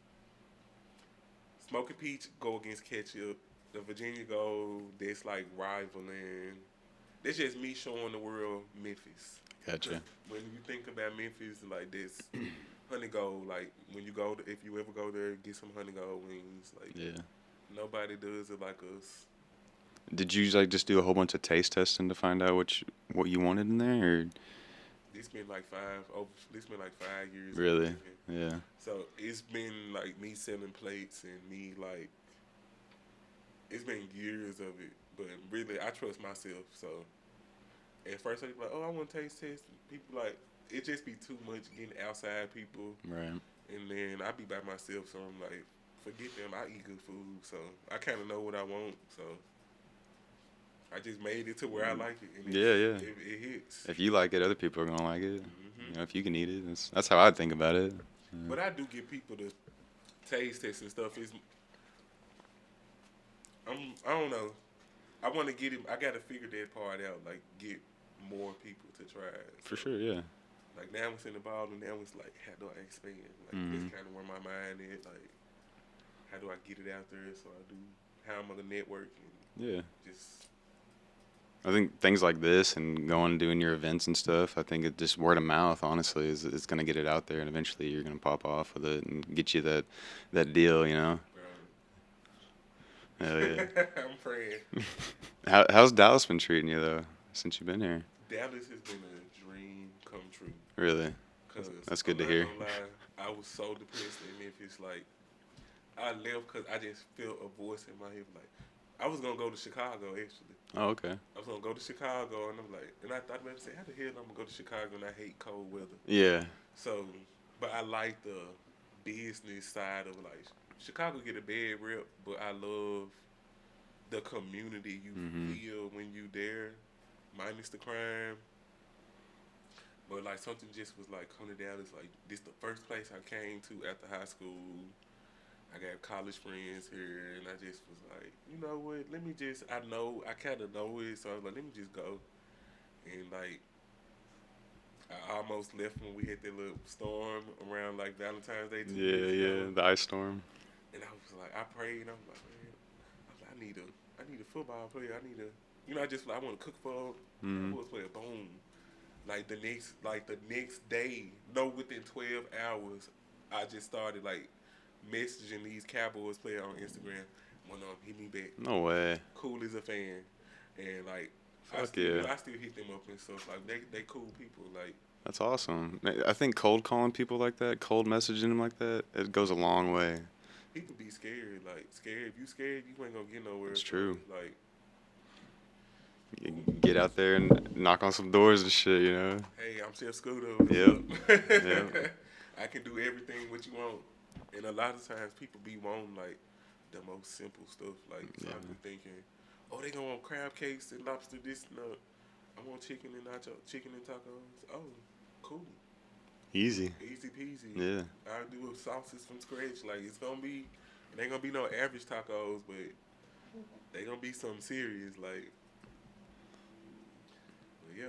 smoky peach go against ketchup. The Virginia Gold, that's like rivaling. That's just me showing the world Memphis. Gotcha. When you think about Memphis, like this honey gold, like when you go to, if you ever go there, get some honey gold wings. Like Yeah. nobody does it like us. Did you like just do a whole bunch of taste testing to find out what you wanted in there, or It's been like 5 years. really? of cooking. Yeah. So it's been like me selling plates and me like it's been years of it. But really, I trust myself. So at first I was like, oh, I want to taste test. People like it just be too much getting outside people. Right. And then I be by myself, so I'm like, forget them. I eat good food, so I kind of know what I want. So I just made it to where I like it, and Yeah, yeah. it hits. If you like it, other people are gonna like it. Hmm. You know, if you can eat it, that's how I think about it. But I do get people to taste test and stuff. I don't know. I want to get him. I got to figure that part out. Like get more people to try it. For sure, yeah. Like now it's in the ball, and now it's like, how do I expand? Like that's kind of where my mind is. Like, how do I get it out there? So I do. How I'm gonna network and Yeah. just. I think things like this and going and doing your events and stuff, I think it just word of mouth, honestly, is going to get it out there, and eventually you're going to pop off with it and get you that deal, you know? Hell yeah. I'm praying. How's Dallas been treating you, though, since you've been here? Dallas has been a dream come true. Really? Cause That's good to I'm hear. not gonna lie, I was so depressed in Memphis. Like, I left because I just felt a voice in my head. Like, I was gonna go to Chicago actually. Oh, okay. I was gonna go to Chicago, and I'm like, and I thought about it, say, how the hell I'm gonna go to Chicago and I hate cold weather. Yeah. So, but I like the business side of like Chicago get a bad rep, but I love the community you feel when you there, minus the crime. But like something just was like coming down. It's like this the first place I came to after high school. I got college friends here, and I just was like, you know what? Let me just. I kind of know it, so I was like, let me just go. And like, I almost left when we hit that little storm around like Valentine's Day. 2 years ago. The ice storm. And I was like, I prayed, and I was like, man, I need a football player. I need a, you know, I want to cook for a football player. Boom. Like the next day, no, within 12 hours, I just started like messaging these Cowboys players on Instagram. One of them hit me back. No way. Cool as a fan, and like I Fuck still, yeah. you know, I still hit them up and stuff. Like they cool people. Like That's awesome. I think cold calling people like that, cold messaging them like that, it goes a long way. people be scared. Like scared. If you scared, you ain't gonna get nowhere. It's So, true. Like You get out there and knock on some doors and shit, you know? hey, I'm Chef Scoota. Yep. Yep. I can do everything what you want. And a lot of times people be wanting like the most simple stuff. Like so I be thinking, oh, they gonna want crab cakes and lobster this and that. I want chicken and tacos. Oh, cool. Easy. Easy peasy. Yeah. I do sauces from scratch. Like it ain't gonna be no average tacos, but they gonna be something serious. Like, but yeah.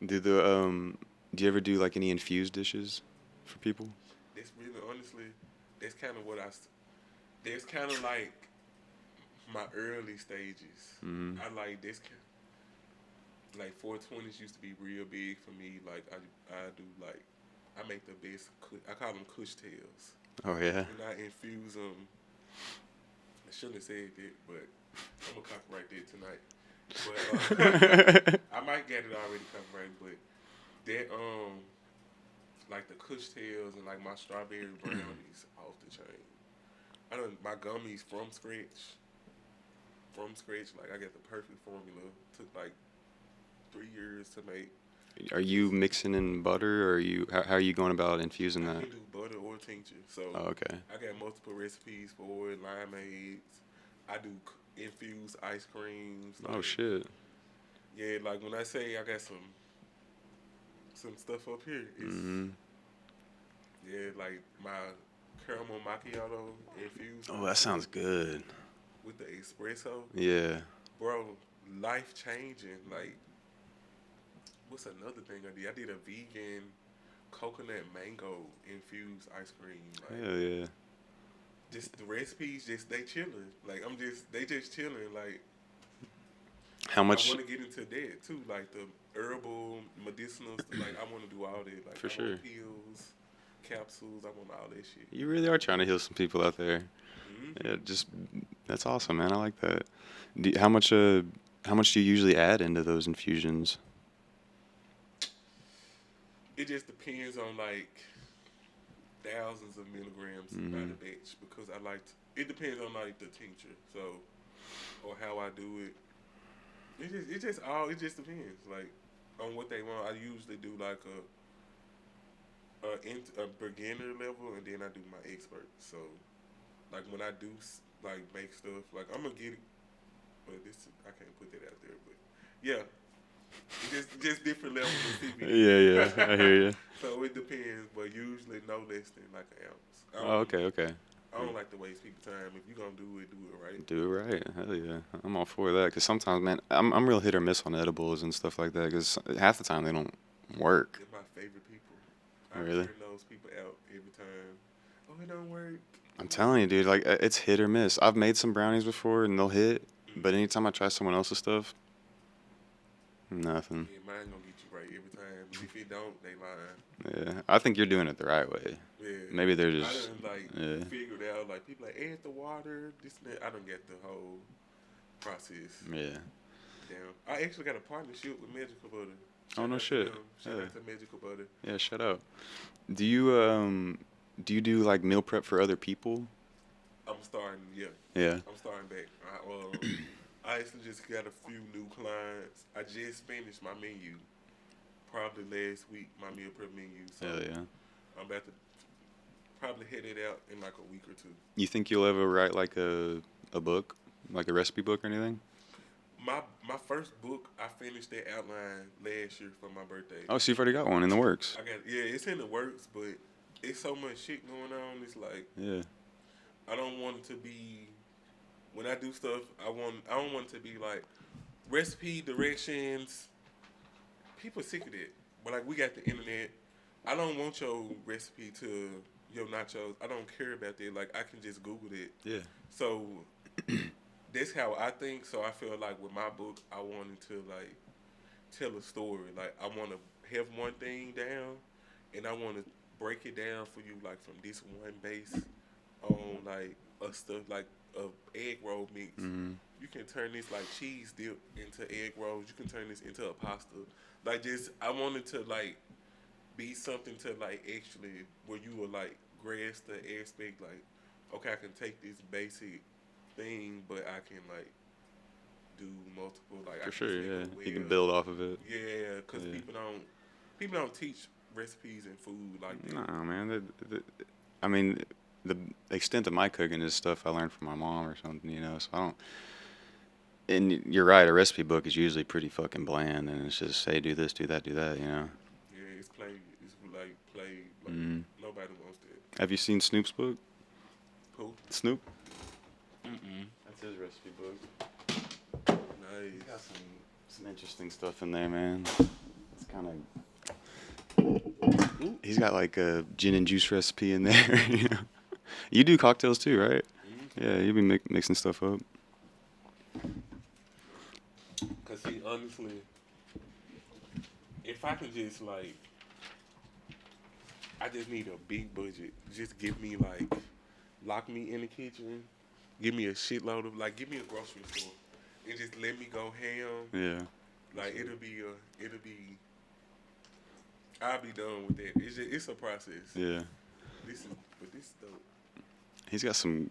Do you ever do like any infused dishes for people? That's really honestly, that's kind of that's kind of like my early stages. I like this like 420s used to be real big for me. Like I do like I make the best. I call them Kush tails. Oh yeah. And I infuse them. I shouldn't have said that, but I'm gonna copyright that tonight. But I might get it already copyrighted, but that like the Kush tails and like my strawberry brownies off the chain. My gummies from scratch. Like I got the perfect formula. Took like 3 years to make. Are you mixing in butter, or how are you going about infusing I that? can do butter or tincture. So Oh, okay. I got multiple recipes for it. Limeades. I do infused ice creams. Oh like- shit. Yeah, like when I say I got some stuff up here, it's yeah, like my caramel macchiato infused. Oh, that sounds good. with the espresso, Yeah. bro. Life changing. Like, what's another thing I did? I did a vegan coconut mango infused ice cream. Like, Hell yeah. just the recipes, they chilling. Like they just chilling. Like. How much? I want to get into that too, like the herbal, medicinal. Like I want to do all that. Like For I sure. want pills, capsules. I want all that shit. You really are trying to heal some people out there. Mm-hmm. Yeah, that's awesome, man. I like that. How much do you usually add into those infusions? It just depends on like thousands of milligrams by the batch because I like. It depends on like the tincture, so or how I do it. It just depends like on what they want. I usually do like a beginner level and then I do my expert. So like when I do like make stuff, like I'm gonna get it, but this I can't put that out there. But yeah, just different levels of CBD. Yeah, I hear you. So it depends, but usually no less than like an ounce. Oh, okay. I don't like to waste people's time. If you're gonna do it right. Do it right. Hell yeah. I'm all for that. Because sometimes, man, I'm real hit or miss on edibles and stuff like that. Because half the time they don't work. They're my favorite people. I Really? turn those people out every time. Oh, it don't work. I'm telling you, dude. Like, it's hit or miss. I've made some brownies before and they'll hit. But anytime I try someone else's stuff, nothing. Yeah, mine gonna get you right every time. If it don't, they lying. Yeah. I think you're doing it the right way. Yeah. Maybe they're I just. done Yeah. figured out like people like add the water, this and that. I don't get the whole process Yeah. down. I actually got a partnership with Magical Butter. Oh, no Shout out to shit. them. Shout Yeah. out to Magical Butter. Yeah, shut up. Do you do like meal prep for other people? I'm starting, yeah. Yeah. I'm starting back. I actually just got a few new clients. I just finished my menu, probably last week, my meal prep menu. So Hell yeah. I'm about to probably head it out in like a week or two. You think you'll ever write like a book, like a recipe book or anything? My first book, I finished that outline last year for my birthday. Oh, so you've already got one in the works. It's in the works, but it's so much shit going on. It's like Yeah. I don't want it to be when I do stuff. I don't want it to be like recipe directions. People sick of it, but like we got the internet. I don't want your recipe to your nachos. I don't care about that. Like I can just Google it. Yeah. So that's how I think. So I feel like with my book, I wanted to like tell a story. Like I want to have one thing down, and I want to break it down for you, like from this one base on like a stuff like a egg roll mix. Mhm. You can turn this like cheese dip into egg rolls. You can turn this into a pasta. Like just I wanted to like be something to like actually where you will like grasp the aspect like, okay, I can take this basic thing, but I can like do multiple like I For can sure, say, yeah. well, You can build off of it. Yeah, because Yeah. people don't teach recipes and food like that. No, man. I mean, the extent of my cooking is stuff I learned from my mom or something, you know. So I don't. And you're right. A recipe book is usually pretty fucking bland, and it's just say do this, do that, you know. Yeah, it's play. It's like play. Like Mhm. nobody wants that. Have you seen Snoop's book? Who? Snoop. Mm-mm. That's his recipe book. Nice. He's got some interesting stuff in there, man. It's kind of. He's got like a gin and juice recipe in there. You know? You do cocktails too, right? Mm-hmm. Yeah, you be mixing stuff up. Cause see, honestly, if I can just like, I just need a big budget. Just give me like, lock me in the kitchen, give me a shitload of like, give me a grocery store, and just let me go ham. Yeah. Like it'll be. I'll be done with that. It's a process. Yeah. This is dope. He's got some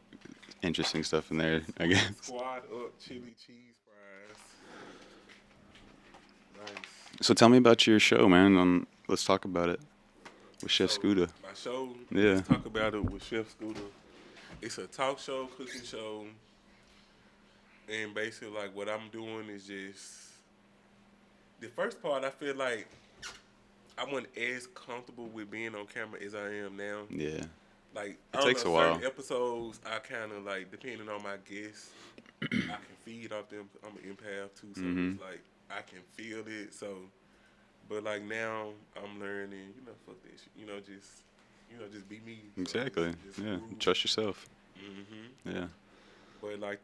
interesting stuff in there, I guess. Squad up chili cheese fries. Nice. So tell me about your show, man. Let's talk about it with Chef Scoota. My show. Yeah. Let's talk about it with Chef Scoota. It's a talk show, cooking show, and basically like what I'm doing is just the first part. I feel like I wasn't as comfortable with being on camera as I am now. Yeah. Like It takes a while. Certain episodes, I kind of like depending on my guests, I can feed off them. I'm an empath too, so Mhm. it's like I can feel it. So, but like now I'm learning, fuck that shit. Just be me. So Exactly. just Yeah. groove. Trust yourself. Mhm. Yeah. But like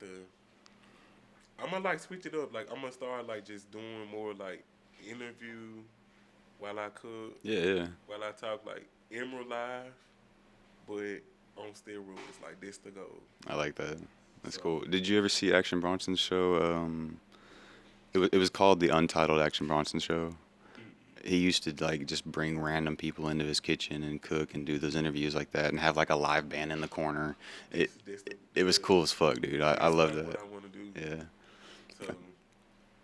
I'm gonna like switch it up. Like I'm gonna start like just doing more like interview while I cook, Yeah. while I talk like Emerald Live, but on steroids. Like this the goal. I like that. That's So- cool. Did you ever see Action Bronson's show? It was called the Untitled Action Bronson Show. He used to like just bring random people into his kitchen and cook and do those interviews like that and have like a live band in the corner. It was cool as fuck, dude. I love What that. I want to do. Yeah. So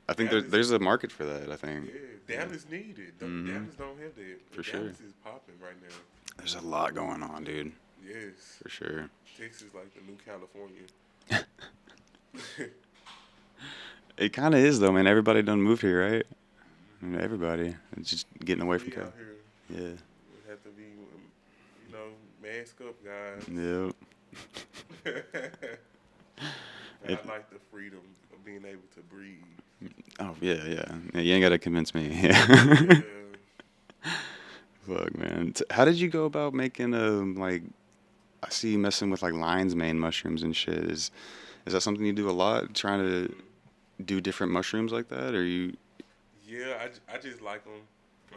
I think Dallas- there's a market for that. I think yeah, Dallas need it. Mhm. Dallas don't have that. For Dallas sure. is popping right now. there's a lot going on, dude. Yes. For sure. Texas like the new California. It kind of is though, man. Everybody done moved here, right? I mean, everybody. It's just getting away from We Cal. out here. Yeah. We have to be, mask up, guys. Yep. I like the freedom of being able to breathe. Oh yeah, yeah. Yeah, you ain't gotta convince me. Yeah. Yeah. Fuck, man. How did you go about making like? I see you messing with like lion's mane mushrooms and shit. Is that something you do a lot? Trying to do different mushrooms like that, or you? Yeah, I just like them.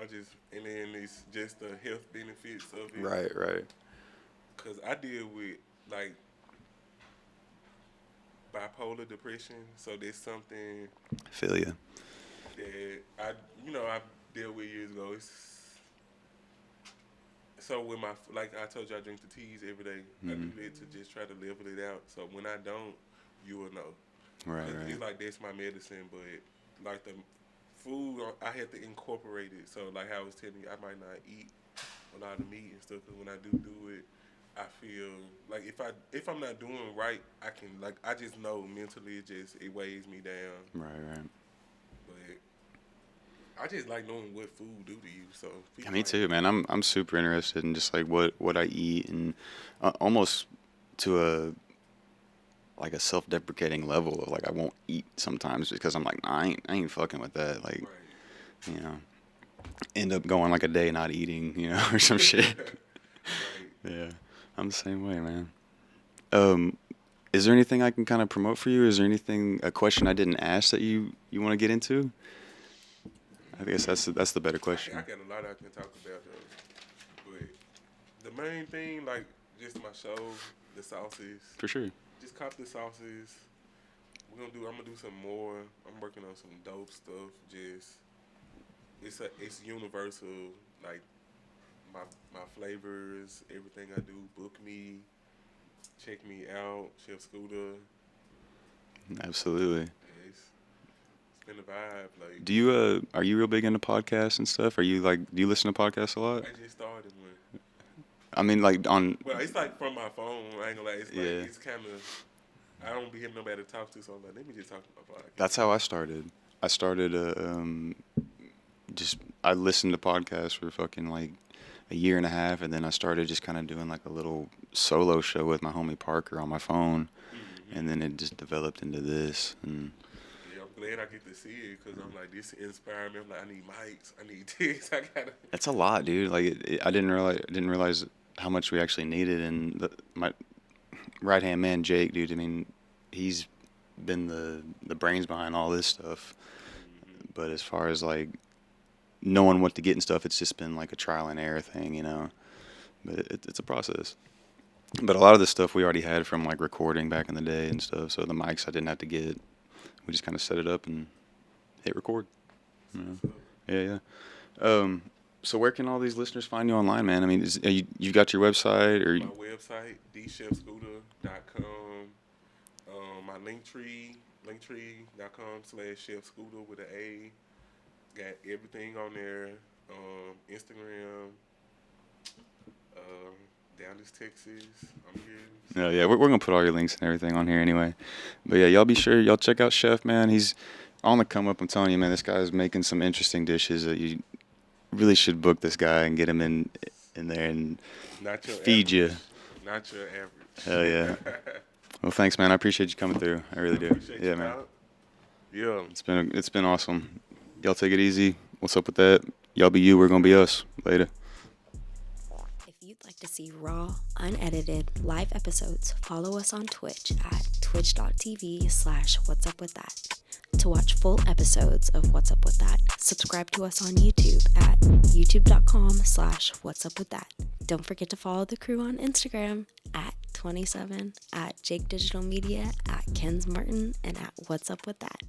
And then it's just the health benefits of it. Right. Cause I deal with like bipolar depression, so there's something I feel you. that I dealt with years ago. So when like I told you, I drink the teas every day. I do that to just try to level it out. So when I don't, you will know. Right. It's like that's my medicine, but like the food, I have to incorporate it. So like how I was telling you, I might not eat a lot of meat and stuff, because when I do it, I feel like if I'm not doing right, I just know mentally it weighs me down. Right. But I just like knowing what food do to you. So Yeah, me too, man. I'm super interested in just like what I eat, and almost to a self-deprecating level of like I won't eat sometimes because I'm like, nah, I ain't fucking with that. Like, Right. you know, end up going like a day not eating, or some shit. Right. Yeah, I'm the same way, man. Is there anything I can kind of promote for you? Is there a question I didn't ask that you want to get into? I guess that's the better question. I got a lot I can talk about though, but the main thing, like just my show, the sauces. For sure. Just cop the sauces. I'm gonna do some more. I'm working on some dope stuff. It's universal. Like my flavors, everything I do. Book me, check me out, Chef Scoota. Absolutely. It's been a vibe. Like, Do you are you real big into podcasts and stuff? Do you listen to podcasts a lot? I just started one. I mean, like on. Well, it's like from my phone. I ain't gonna lie. It's like, Yeah. it's kind of, I don't be having nobody to talk to, so I'm like, let me just talk to my podcast. That's how I started. I started I listened to podcasts for fucking like a year and a half, and then I started just kind of doing like a little solo show with my homie Parker on my phone, and then it just developed into this. And Yeah, I'm glad I get to see it, because I'm like, this inspired me. I'm like, I need mics, I need this, I gotta. it's a lot, dude. Like I didn't realize how much we actually needed. And my right hand man Jake, dude. I mean, he's been the brains behind all this stuff. But as far as like knowing what to get and stuff, it's just been like a trial and error thing, But it's a process. But a lot of this stuff we already had from like recording back in the day and stuff. So the mics I didn't have to get. We just kind of set it up and hit record. Yeah. So where can all these listeners find you online, man? I mean, you got your website or? My website, thechefscooter.com. My linktree.com/chefscooter with an A. Got everything on there. Instagram. Dallas, Texas. I'm here. No, yeah, we're gonna put all your links and everything on here anyway. But yeah, y'all be sure y'all check out Chef, man. He's on the come up. I'm telling you, man, this guy's making some interesting dishes that you really should book this guy and get him in there and Not your feed you. average. Not your average. Hell yeah. Well, thanks, man. I appreciate you coming through. I really do. Appreciate Yeah, you, man. dog. Yeah. It's been awesome. Y'all take it easy. What's up with that? Y'all be you. We're gonna be us. Later. If you'd like to see raw, unedited, live episodes, follow us on Twitch at twitch.tv/whatsupwithdhat. To watch full episodes of What's Up With That, subscribe to us on YouTube at youtube.com/whatsupwithdhat. Don't forget to follow the crew on Instagram at 27, at Jake Digital Media, at Ken's Martin, and at What's Up With That.